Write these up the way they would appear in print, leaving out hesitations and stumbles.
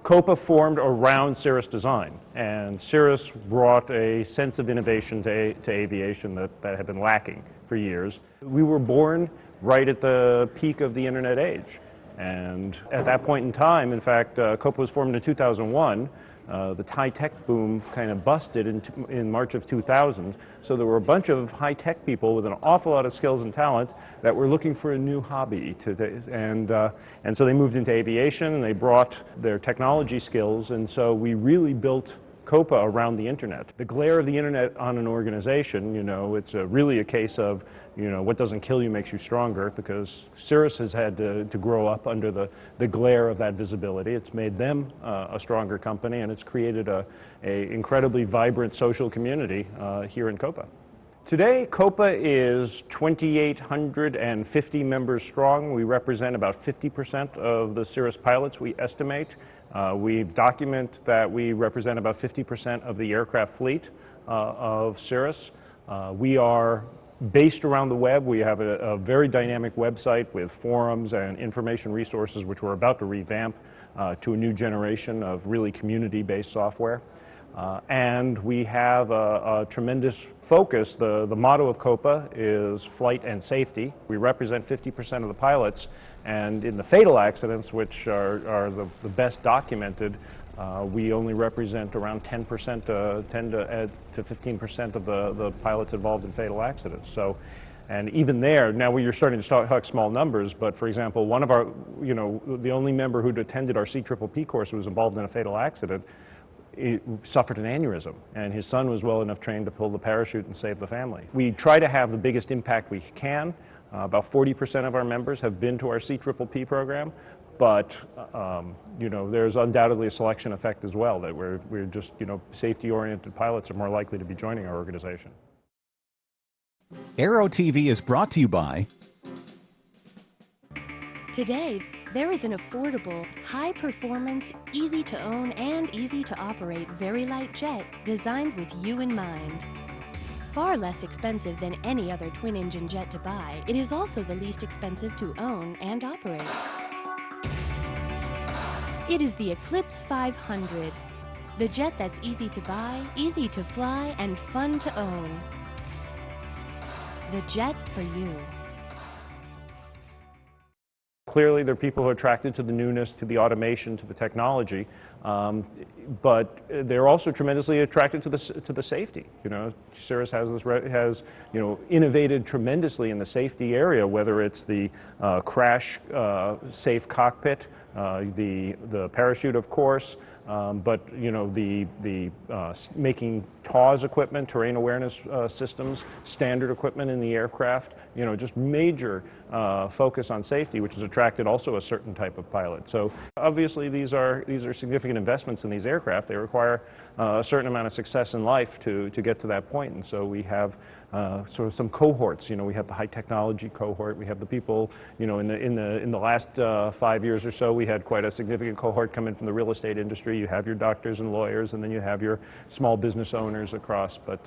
COPA formed around Cirrus Design, and Cirrus brought a sense of innovation to aviation that had been lacking for years. We were born right at the peak of the internet age, and at that point in time, in fact, COPA was formed in 2001. The high-tech boom kind of busted in March of 2000, so there were a bunch of high-tech people with an awful lot of skills and talent that were looking for a new hobby, and so they moved into aviation, and they brought their technology skills, and so we really built COPA around the internet. The glare of the internet on an organization, it's really a case of, what doesn't kill you makes you stronger, because Cirrus has had to grow up under the glare of that visibility. It's made them a stronger company, and it's created a incredibly vibrant social community here in COPA. Today, COPA is 2,850 members strong. We represent about 50% of the Cirrus pilots, we estimate. We document that we represent about 50% of the aircraft fleet of Cirrus. We are based around the web. We have a very dynamic website with forums and information resources, which we're about to revamp to a new generation of really community-based software. And we have a tremendous focus. The motto of COPA is flight and safety. We represent 50% of the pilots, and in the fatal accidents, which are the best documented, we only represent around 10% to 15% of the pilots involved in fatal accidents. So, and even there, now you're starting to talk small numbers, but for example, one of our, the only member who'd attended our CPPP course who was involved in a fatal accident, he suffered an aneurysm, and his son was well enough trained to pull the parachute and save the family. We try to have the biggest impact we can. About 40% of our members have been to our CPPP program, but there's undoubtedly a selection effect as well, that we're just, safety-oriented pilots are more likely to be joining our organization. Aero-TV is brought to you by... Today, there is an affordable, high-performance, easy-to-own and easy-to-operate very light jet designed with you in mind. Far less expensive than any other twin-engine jet to buy, it is also the least expensive to own and operate. It is the Eclipse 500, the jet that's easy to buy, easy to fly, and fun to own. The jet for you. Clearly, there are people who are attracted to the newness, to the automation, to the technology, but they're also tremendously attracted to the safety. Cirrus has innovated tremendously in the safety area, whether it's the crash safe cockpit, the parachute, of course, but the making TAWS equipment, terrain awareness systems, standard equipment in the aircraft, just major focus on safety, which has attracted also a certain type of pilot. So obviously these are significant investments in these aircraft. They require a certain amount of success in life to get to that point, and so we have sort of some cohorts. We have the high technology cohort. We have the people, in the last 5 years or so, we had quite a significant cohort come in from the real estate industry. You have your doctors and lawyers, and then you have your small business owners across. But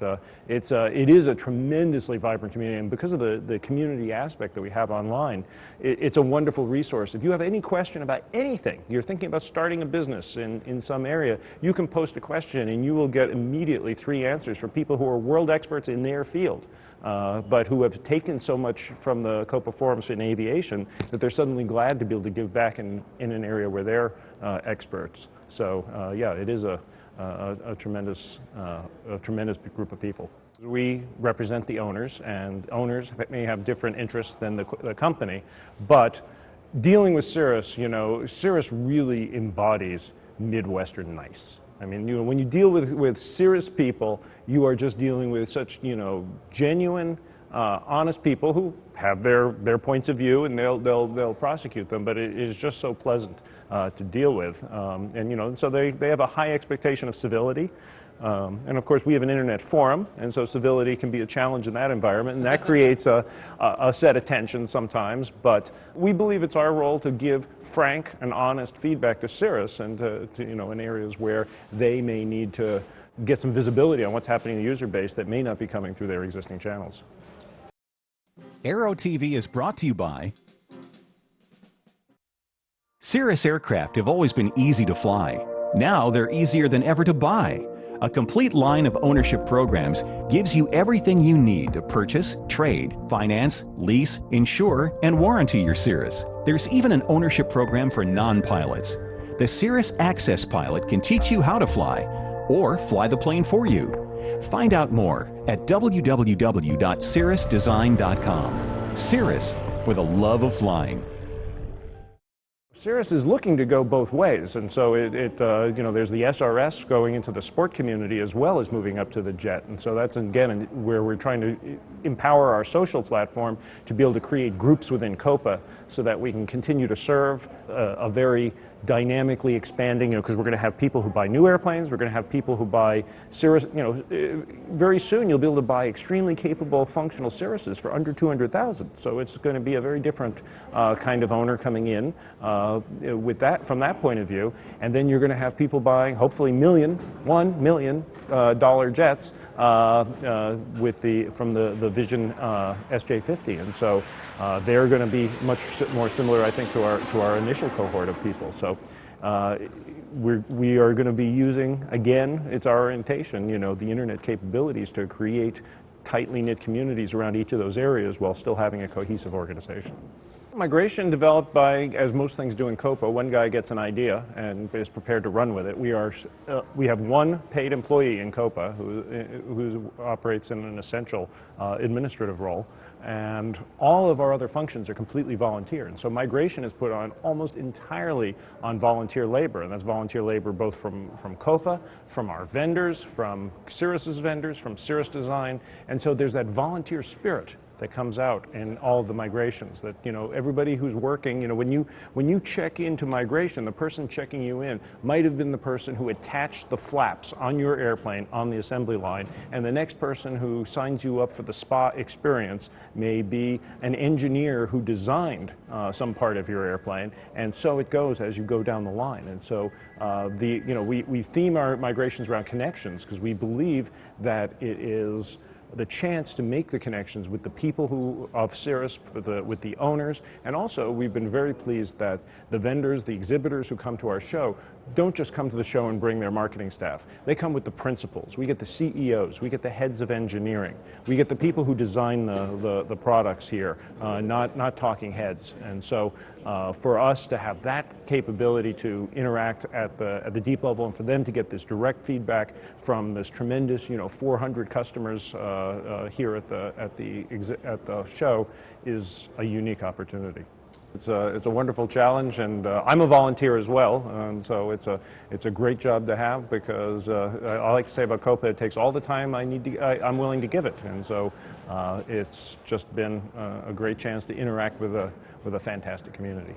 it is a tremendously vibrant community, and because of the community aspect that we have online, it's a wonderful resource. If you have any question about anything, you're thinking about starting a business in some area, you can post a question and you will get immediately 3 answers from people who are world experts in their field, but who have taken so much from the COPA forums in aviation that they're suddenly glad to be able to give back in an area where they're experts. So yeah, it is a tremendous group of people. We represent the owners, and owners may have different interests than the company, but dealing with Cirrus, Cirrus really embodies Midwestern nice. I mean, when you deal with Cirrus people, you are just dealing with such, genuine, honest people who have their points of view, and they'll prosecute them. But it is just so pleasant to deal with, and so they have a high expectation of civility. And of course, we have an internet forum, and so civility can be a challenge in that environment, and that creates a set of tension sometimes. But we believe it's our role to give frank and honest feedback to Cirrus, and to in areas where they may need to get some visibility on what's happening in the user base that may not be coming through their existing channels. Aero-TV is brought to you by Cirrus aircraft have always been easy to fly. Now they're easier than ever to buy. A complete line of ownership programs gives you everything you need to purchase, trade, finance, lease, insure, and warranty your Cirrus. There's even an ownership program for non-pilots. The Cirrus Access Pilot can teach you how to fly or fly the plane for you. Find out more at www.cirrusdesign.com. Cirrus, for the love of flying. Cirrus is looking to go both ways, and so you know, there's the SRS going into the sport community as well as moving up to the jet, and so that's again where we're trying to empower our social platform to be able to create groups within COPA so that we can continue to serve a very dynamically expanding, you know, because we're going to have people who buy new airplanes, we're going to have people who buy Cirrus, you know, very soon you'll be able to buy extremely capable functional Cirruses for under $200,000. So it's going to be a very different kind of owner coming in with that, from that point of view. And then you're going to have people buying hopefully $1 million jets from the Vision SJ50, and so they're going to be much more similar, I think, to our initial cohort of people. So we are going to be using, again, it's our orientation, you know, the internet capabilities to create tightly knit communities around each of those areas while still having a cohesive organization. Migration developed by, as most things do in COPA, one guy gets an idea and is prepared to run with it. We have one paid employee in COPA who operates in an essential administrative role, and all of our other functions are completely volunteer. And so migration is put on almost entirely on volunteer labor, and that's volunteer labor both from COPA, from our vendors, from Cirrus's vendors, from Cirrus Design, and so there's that volunteer spirit that comes out in all of the migrations, that, you know, everybody who's working, you know, when you check into migration, the person checking you in might have been the person who attached the flaps on your airplane on the assembly line, and the next person who signs you up for the spa experience may be an engineer who designed some part of your airplane, and so it goes as you go down the line. And so you know, we theme our migrations around connections because we believe that it is the chance to make the connections with the people of Cirrus, with the owners, and also we've been very pleased that the vendors, the exhibitors who come to our show don't just come to the show and bring their marketing staff. They come with the principals. We get the CEOs, we get the heads of engineering, we get the people who design the products here, not talking heads. And so for us to have that capability to interact at the deep level, and for them to get this direct feedback from this tremendous, you know, 400 customers here at the show is a unique opportunity. It's a wonderful challenge, and I'm a volunteer as well, and so it's a great job to have, because I like to say about COPA, it takes all the time I'm willing to give it, and so it's just been a great chance to interact with a fantastic community.